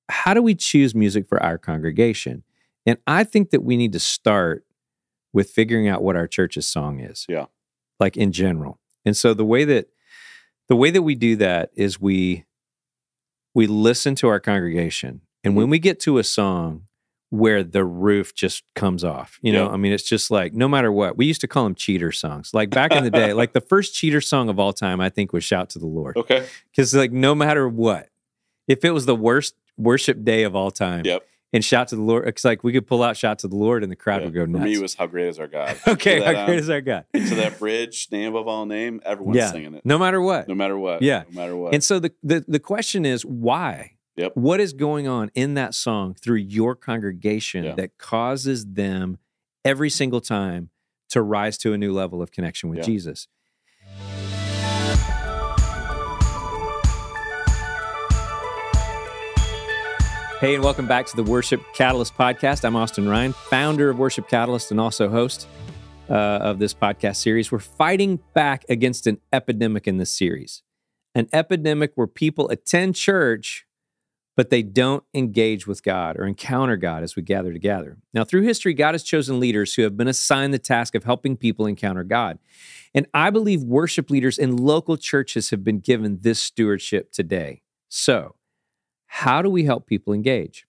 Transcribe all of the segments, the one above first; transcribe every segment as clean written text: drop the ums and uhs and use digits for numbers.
how do we choose music for our congregation? And I think that we need to start with figuring out what our church's song is. Yeah. Like in general. And so the way that we do that is we listen to our congregation. And when we get to a song where the roof just comes off, you know, I mean, it's just like, no matter what, we used to call them cheater songs. Like back in the day, like the first cheater song of all time, I think was Shout to the Lord. Okay. Because like, no matter what, if it was the worst worship day of all time, and Shout to the Lord, it's like we could pull out Shout to the Lord and the crowd would go nuts. For me, it was How Great Is Our God. Okay, How Great Is Our God. To that bridge, Name Above All Name, everyone's singing it. No matter what. No matter what. Yeah. No matter what. And so the question is, why? Yep. What is going on in that song through your congregation that causes them every single time to rise to a new level of connection with Jesus? Hey, and welcome back to the Worship Catalyst podcast. I'm Austin Ryan, founder of Worship Catalyst and also host of this podcast series. We're fighting back against an epidemic in this series, an epidemic where people attend church, but they don't engage with God or encounter God as we gather together. Now, through history, God has chosen leaders who have been assigned the task of helping people encounter God. And I believe worship leaders in local churches have been given this stewardship today. So, how do we help people engage?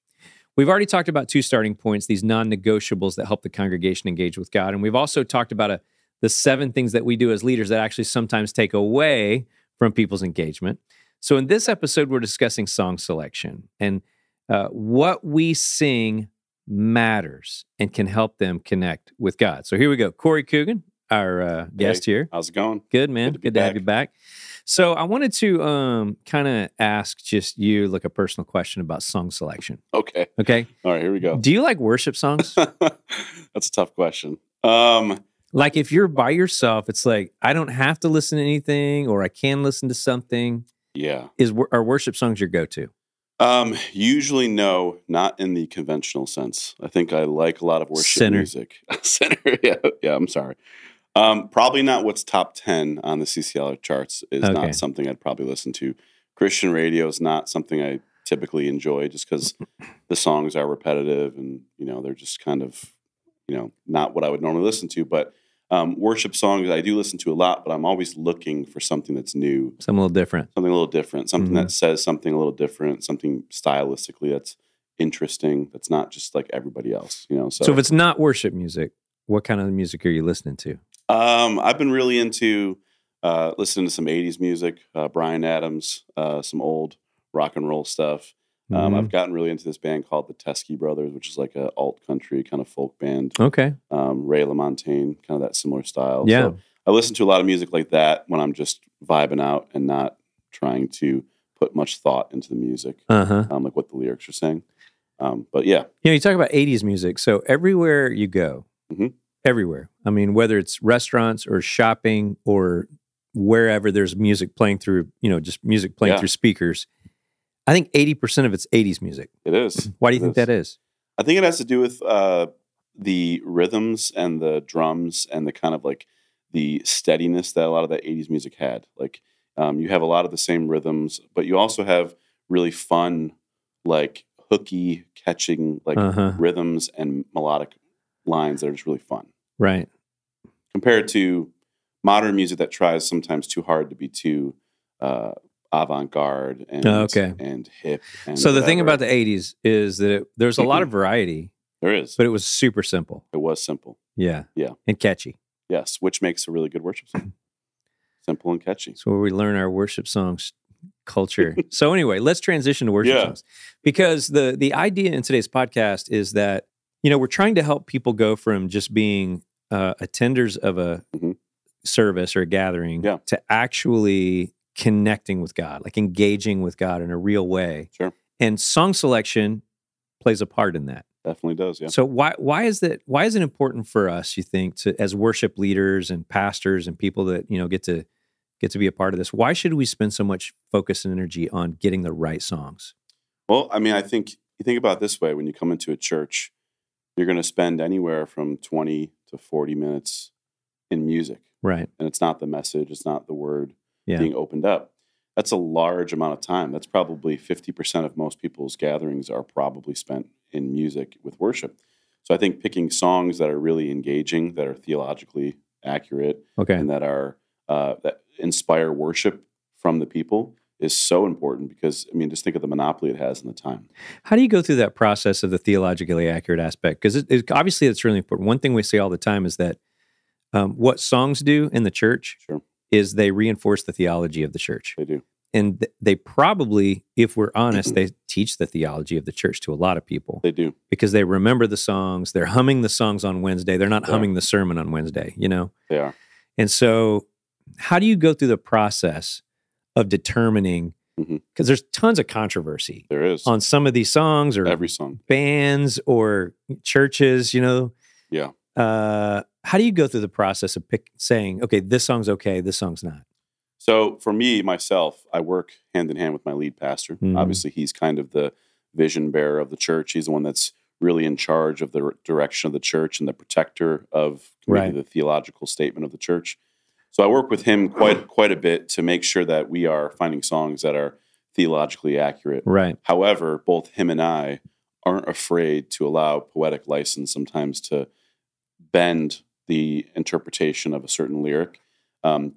We've already talked about two starting points, these non-negotiables that help the congregation engage with God. And we've also talked about the 7 things that we do as leaders that actually sometimes take away from people's engagement. So in this episode, we're discussing song selection and what we sing matters and can help them connect with God. So here we go. Corey Coogan, our guest here. How's it going? Good, man. Good to have you back. So I wanted to kind of ask just you like a personal question about song selection. Okay. Okay. All right, here we go. Do you like worship songs? That's a tough question. Like if you're by yourself, it's like, I don't have to listen to anything or I can listen to something. Yeah. Are worship songs your go-to? Usually no, not in the conventional sense. I think I like a lot of worship music. Sinner. Yeah, I'm sorry. Probably not what's top 10 on the CCLR charts is not something I'd probably listen to. Christian radio is not something I typically enjoy just because the songs are repetitive and, you know, they're just kind of, you know, not what I would normally listen to. But worship songs I do listen to a lot, but I'm always looking for something that's new. Something a little different. Something that says something a little different, something stylistically that's interesting, that's not just like everybody else, you know. So if it's not worship music, what kind of music are you listening to? I've been really into listening to some 80s music, Bryan Adams, some old rock and roll stuff. I've gotten really into this band called the Teskey Brothers, which is like a alt country kind of folk band. Okay. Ray LaMontagne, kind of that similar style. Yeah. So I listen to a lot of music like that when I'm just vibing out and not trying to put much thought into the music, like what the lyrics are saying. But yeah. You know, you talk about 80s music. So everywhere you go, everywhere. I mean, whether it's restaurants or shopping or wherever there's music playing through, you know, just music playing through speakers, I think 80% of it's 80s music. It is. Why do you think that is? I think it has to do with the rhythms and the drums and the kind of like the steadiness that a lot of that 80s music had. Like you have a lot of the same rhythms, but you also have really fun, like hooky, catching like rhythms and melodic lines that are just really fun. Right. Compared to modern music that tries sometimes too hard to be too avant-garde and and hip. And so the thing about the 80s is that there's a lot of variety. There is. But it was super simple. It was simple. Yeah. Yeah. And catchy. Yes, which makes a really good worship song. Simple and catchy. So where we learn our worship songs culture. So anyway, let's transition to worship songs. Because the idea in today's podcast is that, you know, we're trying to help people go from just being attenders of a service or a gathering to actually connecting with God, like engaging with God in a real way. Sure. And song selection plays a part in that. Definitely does, yeah. So why is it important for us, you think, to as worship leaders and pastors and people that, you know, get to be a part of this? Why should we spend so much focus and energy on getting the right songs? Well, I mean, I think you think about it this way: when you come into a church, you're going to spend anywhere from 20 to 40 minutes in music. Right. And it's not the message, it's not the word being opened up. that's a large amount of time. That's probably 50% of most people's gatherings are probably spent in music with worship. So I think picking songs that are really engaging, that are theologically accurate, and that are that inspire worship from the people is so important because, I mean, just think of the monopoly it has in the time. How do you go through that process of the theologically accurate aspect? Because obviously it's really important. One thing we say all the time is that what songs do in the church is they reinforce the theology of the church. They do. And they probably, if we're honest, they teach the theology of the church to a lot of people. They do. Because they remember the songs. They're humming the songs on Wednesday. They're not humming the sermon on Wednesday, you know? They are. And so how do you go through the process of determining, because there's tons of controversy. There is. On some of these songs or every song, bands or churches, you know? Yeah. How do you go through the process of saying, okay, this song's okay, this song's not? So for me, myself, I work hand in hand with my lead pastor. Obviously, he's kind of the vision bearer of the church. He's the one that's really in charge of the direction of the church and the protector of maybe the theological statement of the church. So I work with him quite a bit to make sure that we are finding songs that are theologically accurate. Right. However, both him and I aren't afraid to allow poetic license sometimes to bend the interpretation of a certain lyric,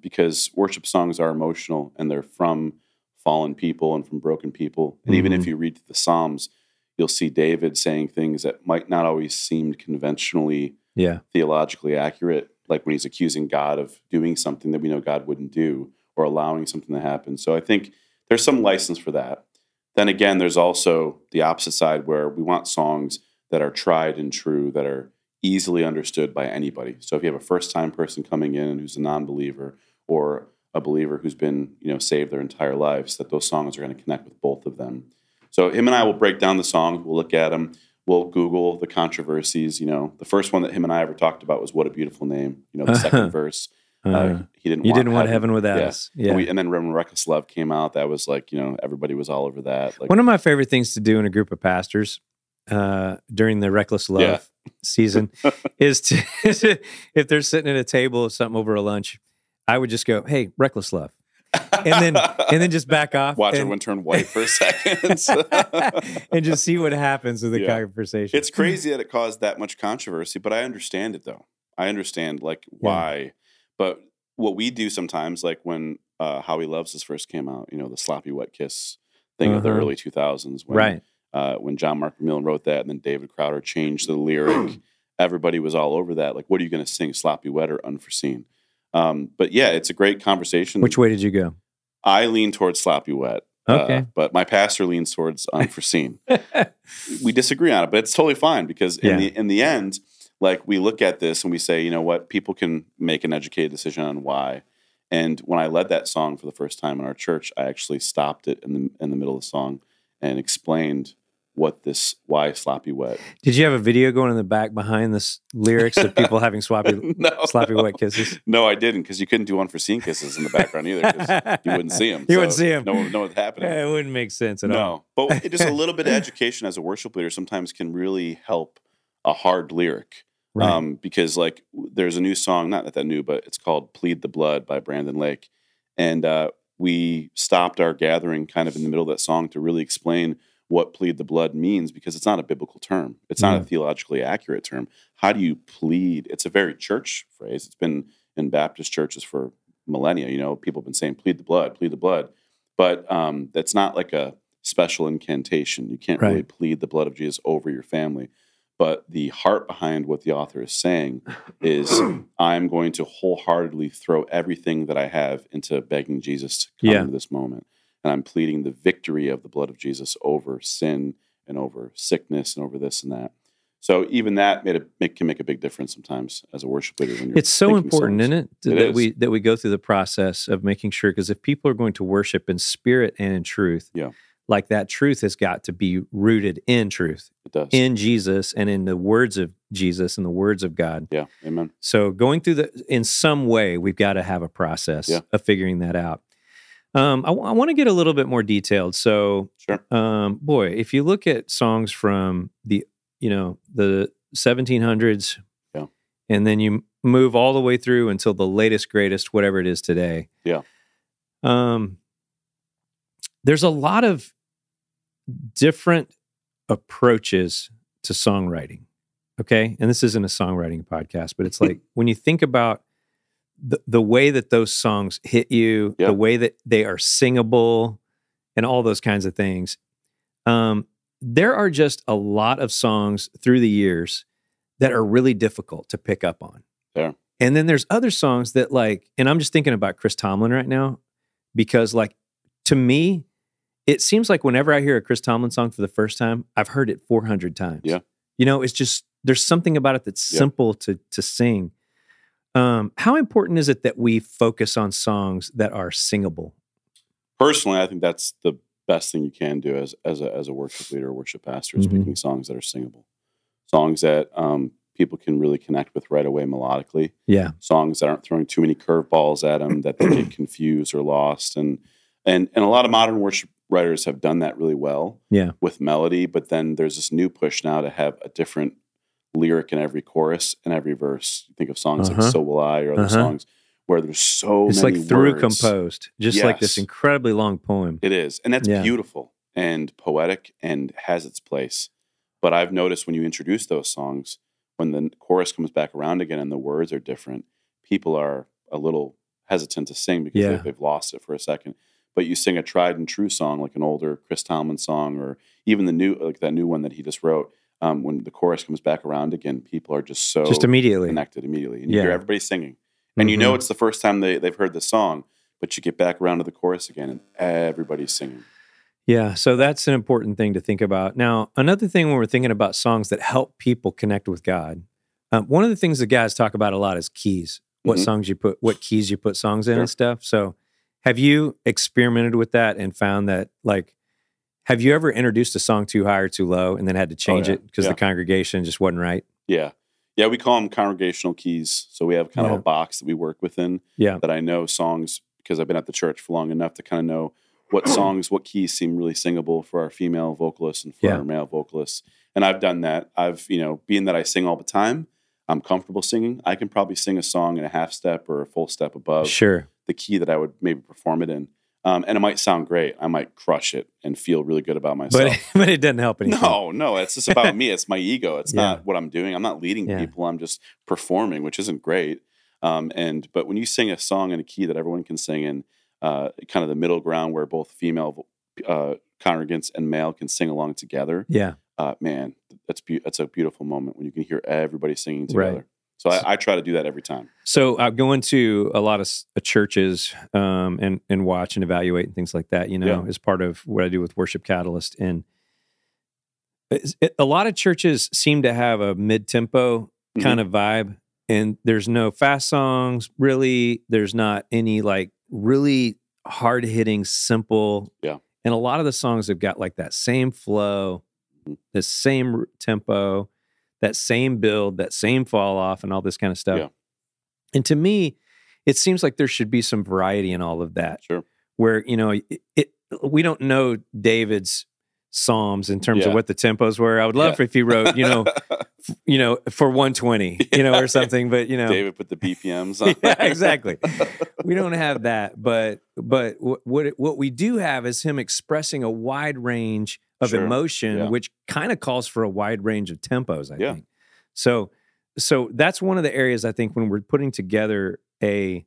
because worship songs are emotional and they're from fallen people and from broken people. And even if you read the Psalms, you'll see David saying things that might not always seem conventionally theologically accurate, like when he's accusing God of doing something that we know God wouldn't do or allowing something to happen. So I think there's some license for that. Then again, there's also the opposite side where we want songs that are tried and true, that are easily understood by anybody. So if you have a first-time person coming in who's a non-believer or a believer who's been, saved their entire lives, that those songs are going to connect with both of them. So him and I will break down the songs. We'll look at them. We'll Google the controversies. The first one that him and I ever talked about was "What a Beautiful Name." The second verse. He didn't want heaven without us. Yeah. And then when "Reckless Love" came out, that was like, everybody was all over that. Like, one of my favorite things to do in a group of pastors during the Reckless Love season is to, if they're sitting at a table or something over a lunch, I would just go, "Hey, Reckless Love." And then just back off. Watch everyone turn white for a second. And just see what happens with the conversation. It's crazy that it caused that much controversy, but I understand it, though. I understand, why. But what we do sometimes, like when How He Loves Us first came out, the sloppy wet kiss thing of the early 2000s. When John Mark McMillan wrote that and then David Crowder changed the lyric, everybody was all over that. Like, what are you going to sing, sloppy wet or unforeseen? But yeah, it's a great conversation. Which way did you go? I lean towards sloppy wet. Okay. But my pastor leans towards unforeseen. We disagree on it, but it's totally fine because in the end, like, we look at this and we say, you know what, people can make an educated decision on why. And when I led that song for the first time in our church, I actually stopped it in the middle of the song and explained why sloppy wet. Did you have a video going in the back behind the lyrics of people having sloppy wet kisses? No, I didn't, because you couldn't do unforeseen kisses in the background either, because you wouldn't see them. Wouldn't see them. No one would know what's happening. It wouldn't make sense at all. No, but just a little bit of education as a worship leader sometimes can really help a hard lyric. Right. Because there's a new song, not that new, but it's called "Plead the Blood" by Brandon Lake. And we stopped our gathering kind of in the middle of that song to really explain what plead the blood means, because it's not a biblical term. It's not a theologically accurate term. How do you plead? It's a very church phrase. It's been in Baptist churches for millennia. People have been saying, plead the blood, plead the blood. But that's not like a special incantation. You can't really plead the blood of Jesus over your family. But the heart behind what the author is saying is, I'm going to wholeheartedly throw everything that I have into begging Jesus to come into this moment. And I'm pleading the victory of the blood of Jesus over sin and over sickness and over this and that. So even that can make a big difference sometimes as a worship leader. When you're it's so important, songs. Isn't it? That we go through the process of making sure, because if people are going to worship in spirit and in truth, like, that truth has got to be rooted in truth. It does. In Jesus and in the words of Jesus and the words of God. Yeah, amen. So going through in some way, we've got to have a process of figuring that out. I want to get a little bit more detailed. So, boy, if you look at songs from the 1700s, and then you move all the way through until the latest, greatest, whatever it is today. there's a lot of different approaches to songwriting. Okay. And this isn't a songwriting podcast, but it's like when you think about the way that those songs hit you, the way that they are singable and all those kinds of things. There are just a lot of songs through the years that are really difficult to pick up on. Yeah. And then there's other songs that like, and I'm just thinking about Chris Tomlin right now, because like, to me, it seems like whenever I hear a Chris Tomlin song for the first time, I've heard it 400 times. Yeah. You know, it's just, there's something about it that's simple to sing. How important is it that we focus on songs that are singable? Personally, I think that's the best thing you can do as a worship leader or worship pastor is picking songs that are singable. Songs that people can really connect with right away melodically. Yeah. Songs that aren't throwing too many curveballs at them that they get confused or lost. And a lot of modern worship writers have done that really well with melody, but then there's this new push now to have a different lyric in every chorus and every verse. You think of songs like So Will I or other songs where there's so it's many like through words. composed, just like this incredibly long poem. It is. And that's beautiful and poetic and has its place. But I've noticed when you introduce those songs, when the chorus comes back around again and the words are different, people are a little hesitant to sing because they've lost it for a second. But you sing a tried and true song, like an older Chris Tomlin song, or even the new, like that new one that he just wrote. When the chorus comes back around again, people are just immediately connected immediately, and you hear everybody singing, and you know it's the first time they've heard the song. But you get back around to the chorus again, and everybody's singing. Yeah, so that's an important thing to think about. Now, another thing when we're thinking about songs that help people connect with God, one of the things that guys talk about a lot is keys. What songs you put, what keys you put songs in and stuff. So, have you experimented with that and found that, like, have you ever introduced a song too high or too low and then had to change it because the congregation just wasn't right? Yeah. Yeah, we call them congregational keys. So we have kind of a box that we work within that I know songs, because I've been at the church for long enough to kind of know what songs, what keys seem really singable for our female vocalists and for our male vocalists. And I've done that. I've, being that I sing all the time, I'm comfortable singing. I can probably sing a song in a half step or a full step above the key that I would maybe perform it in. And it might sound great. I might crush it and feel really good about myself. But it doesn't help anything. No. It's just about me. It's my ego. It's not what I'm doing. I'm not leading people. I'm just performing, which isn't great. But when you sing a song in a key that everyone can sing in, kind of the middle ground where both female congregants and male can sing along together. Yeah. Man, that's a beautiful moment when you can hear everybody singing together. Right. So I try to do that every time. So I go into a lot of churches and watch and evaluate and things like that, as part of what I do with Worship Catalyst. And a lot of churches seem to have a mid-tempo kind of vibe. And there's no fast songs, really. There's not any like really hard-hitting, simple. Yeah. And a lot of the songs have got like that same flow, the same tempo, that same build, that same fall off, and all this kind of stuff. Yeah. And to me, it seems like there should be some variety in all of that. Sure. Where, we don't know David's Psalms in terms of what the tempos were. I would love if he wrote, for 120, or something, but David put the BPMs on. Yeah, exactly. We don't have that, but what we do have is him expressing a wide range of emotion, which kind of calls for a wide range of tempos, I think. So that's one of the areas I think when we're putting together a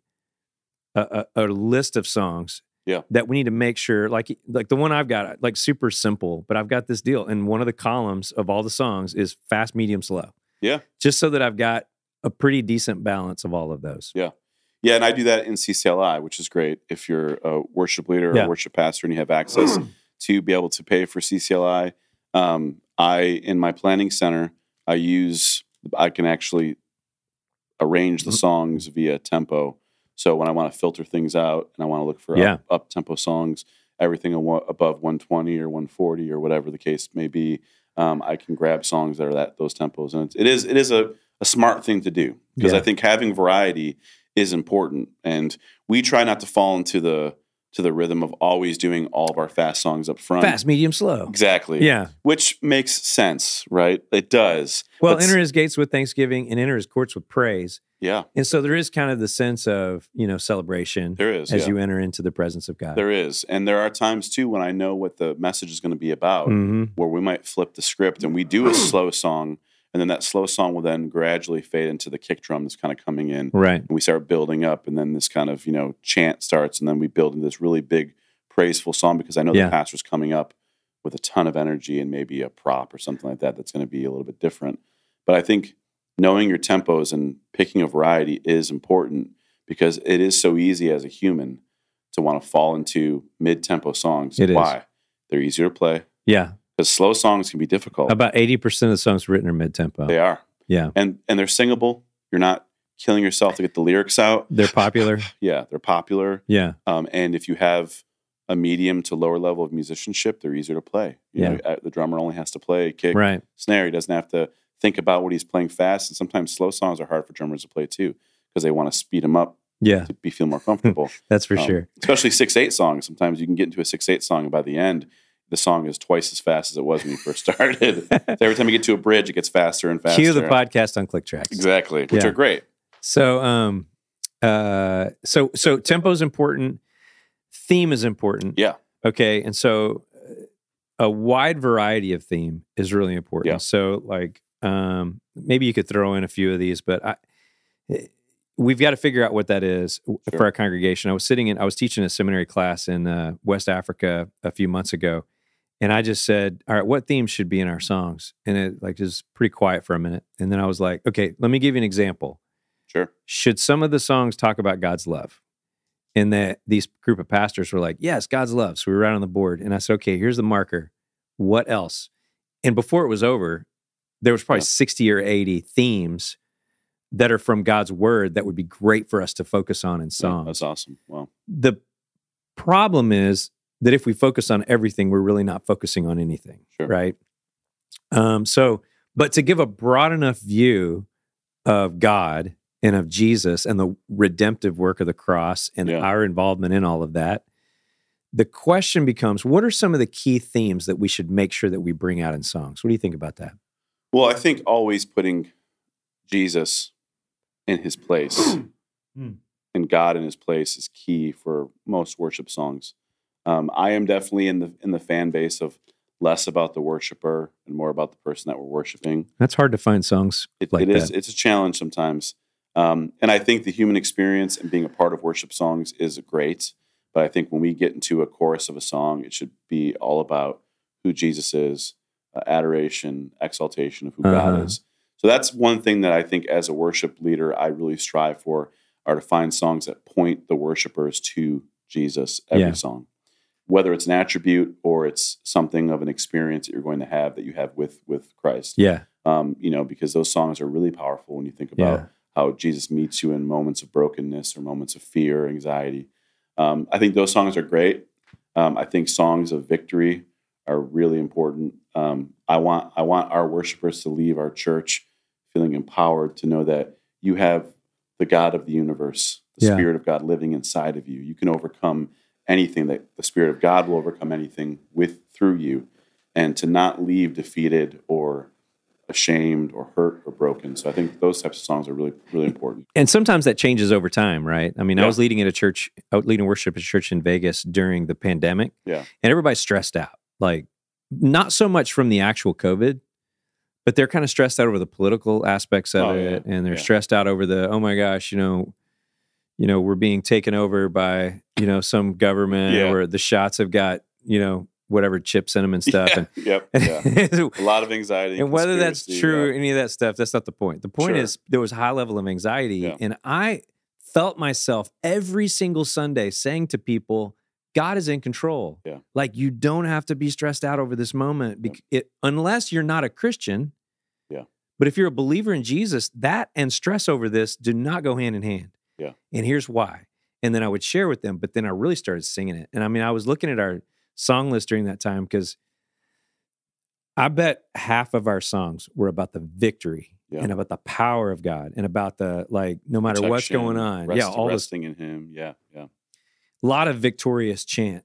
list of songs that we need to make sure, like the one I've got, like super simple, but I've got this deal. And one of the columns of all the songs is fast, medium, slow. Yeah. Just so that I've got a pretty decent balance of all of those. Yeah. Yeah, and I do that in CCLI, which is great. If you're a worship leader or a worship pastor and you have access to be able to pay for CCLI, in my planning center, I can actually arrange the songs via tempo. So when I want to filter things out and I want to look for up-tempo songs, everything above 120 or 140 or whatever the case may be, I can grab songs that are those tempos. And it is a smart thing to do, because I think having variety is important. And we try not to fall into the rhythm of always doing all of our fast songs up front. Fast, medium, slow. Exactly. Yeah. Which makes sense, right? It does. Well, enter his gates with thanksgiving and enter his courts with praise. Yeah. And so there is kind of the sense of, celebration. There is, as you enter into the presence of God. There is. And there are times too when I know what the message is going to be about, where we might flip the script and we do a slow song, and then that slow song will then gradually fade into the kick drum that's kind of coming in. Right. And we start building up, and then this kind of, chant starts, and then we build into this really big praiseful song, because I know the pastor's coming up with a ton of energy and maybe a prop or something like that that's going to be a little bit different. But I think knowing your tempos and picking a variety is important, because it is so easy as a human to want to fall into mid-tempo songs. Why? They're easier to play. Yeah. Because slow songs can be difficult. About 80% of the songs written are mid-tempo. They are. Yeah. And they're singable. You're not killing yourself to get the lyrics out. They're popular. Yeah, they're popular. Yeah. And if you have a medium to lower level of musicianship, they're easier to play. You know, the drummer only has to play kick, snare. He doesn't have to think about what he's playing fast. And sometimes slow songs are hard for drummers to play too, because they want to speed them up to feel more comfortable. That's for sure. Especially 6/8 songs. Sometimes you can get into a 6/8 song, and by the end, the song is twice as fast as it was when you first started. So every time you get to a bridge, it gets faster and faster. Cue the podcast on Click Tracks. Exactly, which are great. So, so tempo is important. Theme is important. Yeah. Okay. And so a wide variety of theme is really important. Yeah. So like, maybe you could throw in a few of these, but we've got to figure out what that is for our congregation. I was teaching a seminary class in West Africa a few months ago, and I just said, all right, what themes should be in our songs? And it was pretty quiet for a minute. And then I was like, okay, let me give you an example. Sure. Should some of the songs talk about God's love? And that these group of pastors were like, yes, God's love. So we were right on the board. And I said, okay, here's the marker. What else? And before it was over, there was probably 60 or 80 themes that are from God's word that would be great for us to focus on in songs. That's awesome. Wow. The problem is that if we focus on everything, we're really not focusing on anything, right? But to give a broad enough view of God and of Jesus and the redemptive work of the cross and our involvement in all of that, the question becomes, what are some of the key themes that we should make sure that we bring out in songs? What do you think about that? Well, I think always putting Jesus in his place and God in his place is key for most worship songs. I am definitely in the fan base of less about the worshiper and more about the person that we're worshiping. That's hard to find songs like that. It's a challenge sometimes. And I think the human experience and being a part of worship songs is great. But I think when we get into a chorus of a song, it should be all about who Jesus is, adoration, exaltation of who God is. So that's one thing that I think as a worship leader, I really strive for, are to find songs that point the worshipers to Jesus every song. Whether it's an attribute or it's something of an experience that you're going to have that you have with Christ. Yeah. Because those songs are really powerful when you think about how Jesus meets you in moments of brokenness or moments of fear or anxiety. I think those songs are great. I think songs of victory are really important. I want our worshipers to leave our church feeling empowered to know that you have the God of the universe, the Spirit of God living inside of you. You can overcome anything, that the Spirit of God will overcome anything through you, and to not leave defeated or ashamed or hurt or broken. So I think those types of songs are really, really important. And sometimes that changes over time, right? I mean, I was leading worship at a church in Vegas during the pandemic. Yeah. And everybody's stressed out. Like, not so much from the actual COVID, but they're kind of stressed out over the political aspects of it. And they're stressed out over the, oh my gosh, we're being taken over by, some government, or the shots have got, whatever chips in them and stuff. A lot of anxiety. And whether that's true, any of that stuff, that's not the point. The point is there was a high level of anxiety. And I felt myself every single Sunday saying to people, God is in control. Yeah. Like, you don't have to be stressed out over this moment unless you're not a Christian. Yeah. But if you're a believer in Jesus, that and stress over this do not go hand in hand. Yeah. And here's why. And then I would share with them, but then I really started singing it. And I mean, I was looking at our song list during that time, because I bet half of our songs were about the victory and about the power of God and about the, no matter what's going on. Resting in him. Yeah. A lot of victorious chant,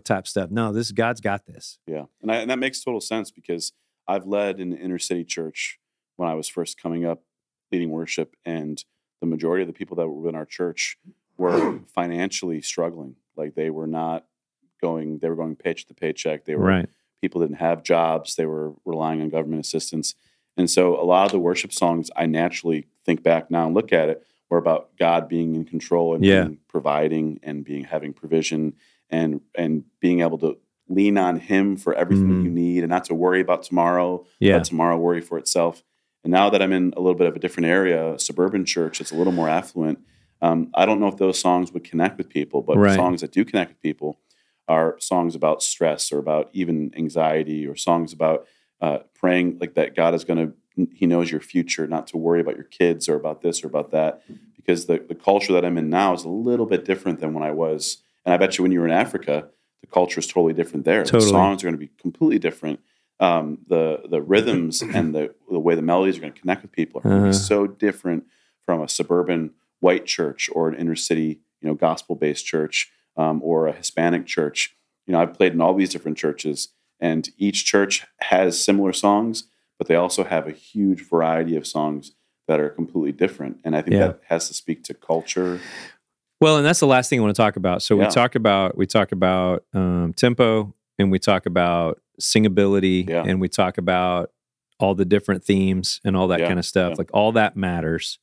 type stuff. No, God's got this. Yeah. And that makes total sense, because I've led in an inner city church when I was first coming up leading worship, and the majority of the people that were in our church were financially struggling. Like they were going paycheck to paycheck. They were people didn't have jobs. They were relying on government assistance. And so a lot of the worship songs, I naturally think back now and look at it, were about God being in control and being providing and having provision and being able to lean on Him for everything that you need and not to worry about tomorrow, let tomorrow worry for itself. And now that I'm in a little bit of a different area, a suburban church that's a little more affluent, I don't know if those songs would connect with people, but the songs that do connect with people are songs about stress or about even anxiety or songs about praying like that God is He knows your future, not to worry about your kids or about this or about that, because the culture that I'm in now is a little bit different than when I was. And I bet you when you were in Africa, the culture is totally different there. Totally. The songs are going to be completely different. The rhythms and the way the melodies are going to connect with people are going to be so different from a suburban white church or an inner city, gospel-based church or a Hispanic church. I've played in all these different churches, and each church has similar songs, but they also have a huge variety of songs that are completely different. And I think that has to speak to culture. Well, and that's the last thing I want to talk about. So we talk about tempo, and we talk about singability, and we talk about all the different themes and all that kind of stuff. Like all that matters.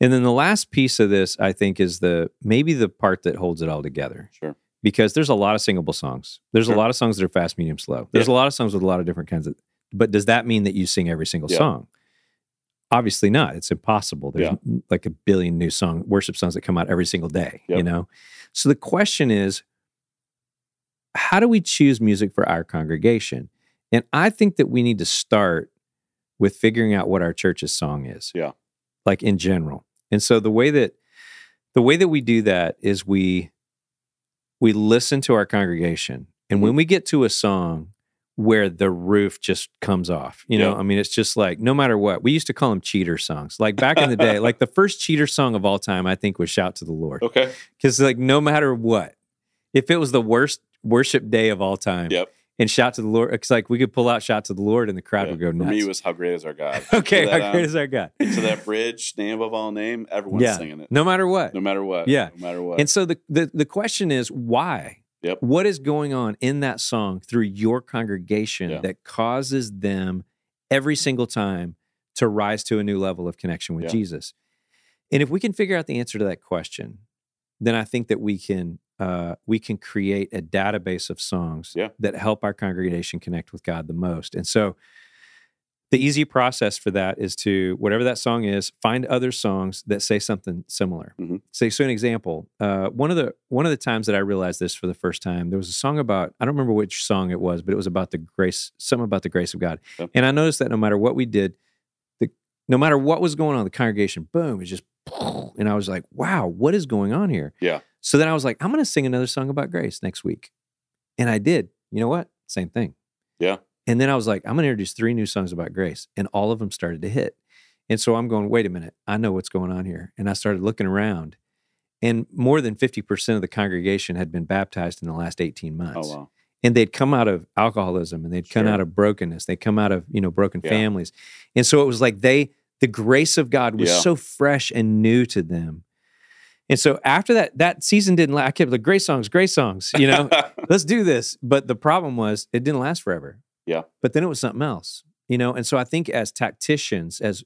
And then the last piece of this, I think, is maybe the part that holds it all together. Sure. Because there's a lot of singable songs. There's a lot of songs that are fast, medium, slow. There's a lot of songs with a lot of different kinds of. But does that mean that you sing every single song? Obviously not. It's impossible. There's like a billion new worship songs that come out every single day, So the question is, how do we choose music for our congregation? And I think that we need to start with figuring out what our church's song is. Yeah. Like in general. And so the way that we do that is we listen to our congregation. And when we get to a song where the roof just comes off, I mean, it's just like, no matter what, we used to call them cheater songs. Like back in the day, like the first cheater song of all time, I think was Shout to the Lord. Okay. Because like, no matter what, if it was the worst worship day of all time, and Shout to the Lord, it's like we could pull out Shout to the Lord and the crowd would go nuts. For me, it was How Great Is Our God. Okay, How Great Is Our God. To that bridge, Name Above All Name, everyone's singing it. No matter what. No matter what. Yeah. No matter what. And so the question is, why? Yep. What is going on in that song through your congregation that causes them every single time to rise to a new level of connection with Jesus? And if we can figure out the answer to that question, then I think that we can create a database of songs that help our congregation connect with God the most. And so the easy process for that is to, whatever that song is, find other songs that say something similar. Mm-hmm. So an example, one of the times that I realized this for the first time, there was a song about, I don't remember which song it was, but it was about the grace, something about the grace of God. Yep. And I noticed that no matter what we did, no matter what was going on, the congregation, boom, it just, and I was like, wow, what is going on here? Yeah. So then I was like, I'm going to sing another song about grace next week. And I did. You know what? Same thing. Yeah. And then I was like, I'm going to introduce 3 new songs about grace. And all of them started to hit. And so I'm going, wait a minute, I know what's going on here. And I started looking around. And more than 50% of the congregation had been baptized in the last 18 months. Oh, wow. And they'd come out of alcoholism, and they'd come out of brokenness. They'd come out of, broken families. And so it was like the grace of God was so fresh and new to them. And so after that season didn't last. I kept like, great songs, let's do this. But the problem was it didn't last forever. Yeah. But then it was something else, And so I think as tacticians, as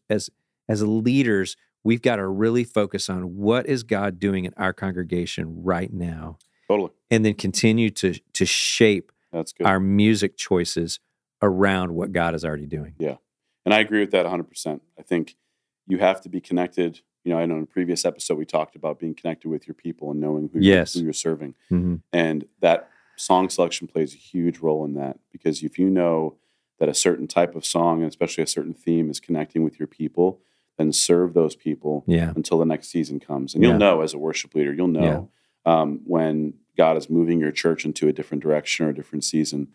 leaders, we've got to really focus on what is God doing in our congregation right now. Totally. And then continue to shape That's good. Our music choices around what God is already doing. Yeah. And I agree with that 100%. I think you have to be connected. I know in a previous episode we talked about being connected with your people and knowing who you're serving. Mm-hmm. And that song selection plays a huge role in that, because if you know that a certain type of song, and especially a certain theme, is connecting with your people, then serve those people until the next season comes. And you'll know as a worship leader, you'll know when God is moving your church into a different direction or a different season.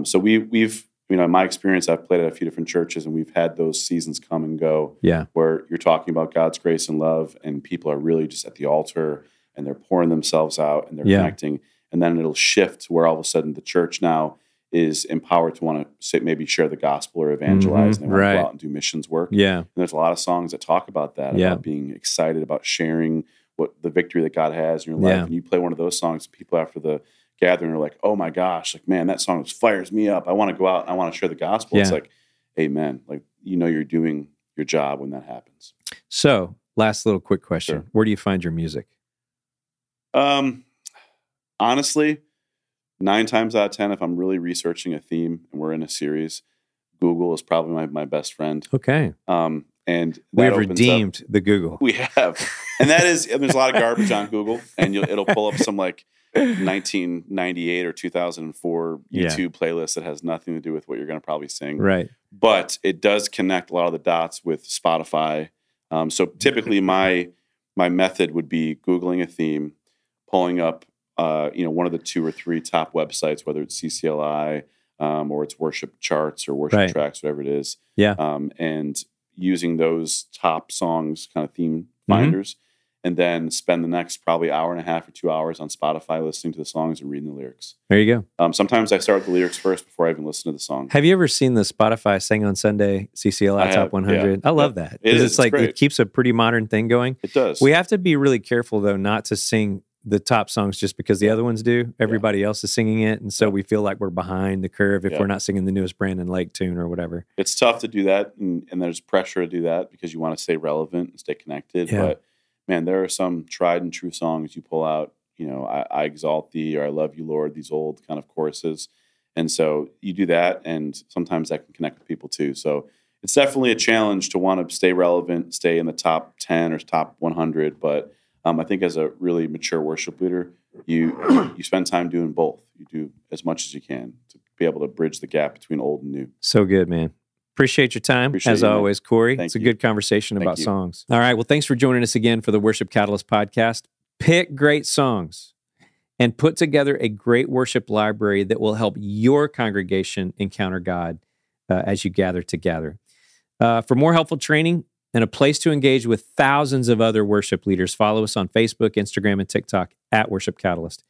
So we've in my experience, I've played at a few different churches, and we've had those seasons come and go where you're talking about God's grace and love, and people are really just at the altar, and they're pouring themselves out, and they're connecting. And then it'll shift where all of a sudden the church now is empowered to want to maybe share the gospel or evangelize, and they want to go out and do missions work. Yeah. And there's a lot of songs that talk about that, about being excited about sharing what the victory that God has in your life. And you play one of those songs, people after the gathering are like, oh my gosh, like, man, that song fires me up. I want to go out and I want to share the gospel. It's like, amen. Like, you're doing your job when that happens. So last little quick question. Sure. Where do you find your music? Honestly, 9 times out of 10, if I'm really researching a theme and we're in a series, Google is probably my best friend. Okay. And we have redeemed the Google. We have. And that is, there's a lot of garbage on Google, and it'll pull up some like 1998 or 2004 YouTube playlist that has nothing to do with what you're going to probably sing. Right. But it does connect a lot of the dots with Spotify. So typically my method would be Googling a theme, pulling up one of the 2 or 3 top websites, whether it's CCLI or it's worship charts or worship tracks, whatever it is. Yeah. And using those top songs, kind of theme finders, and then spend the next probably hour and a half or 2 hours on Spotify listening to the songs and reading the lyrics. There you go. Sometimes I start with the lyrics first before I even listen to the song. Have you ever seen the Spotify Sing on Sunday CCLI Top 100? Yeah. I love that. It's like it keeps a pretty modern thing going. It does. We have to be really careful, though, not to sing the top songs just because the other ones do. Everybody else is singing it, and so we feel like we're behind the curve if we're not singing the newest Brandon Lake tune or whatever. It's tough to do that, and there's pressure to do that because you want to stay relevant and stay connected. Yeah. But man, there are some tried and true songs you pull out. I exalt thee, or I love you, Lord. These old kind of choruses, and so you do that, and sometimes that can connect with people too. So it's definitely a challenge to want to stay relevant, stay in the top 10 or top 100, but I think as a really mature worship leader, you spend time doing both. You do as much as you can to be able to bridge the gap between old and new. So good, man. Appreciate your time, as always, Corey. It's a good conversation about songs. All right, well, thanks for joining us again for the Worship Catalyst podcast. Pick great songs and put together a great worship library that will help your congregation encounter God as you gather together. For more helpful training and a place to engage with thousands of other worship leaders, follow us on Facebook, Instagram, and TikTok at Worship Catalyst.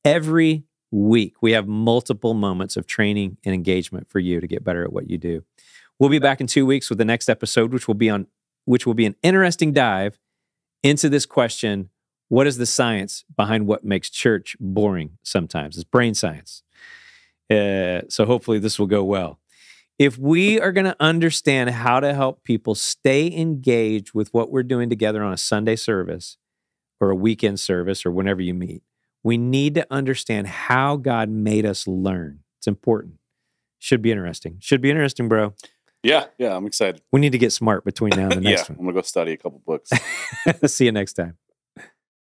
Every week, we have multiple moments of training and engagement for you to get better at what you do. We'll be back in 2 weeks with the next episode, which will be an interesting dive into this question: what is the science behind what makes church boring sometimes? It's brain science. So hopefully this will go well. If we are going to understand how to help people stay engaged with what we're doing together on a Sunday service or a weekend service or whenever you meet, we need to understand how God made us learn. It's important. Should be interesting. Should be interesting, bro. Yeah, I'm excited. We need to get smart between now and the next one. I'm going to go study a couple books. See you next time.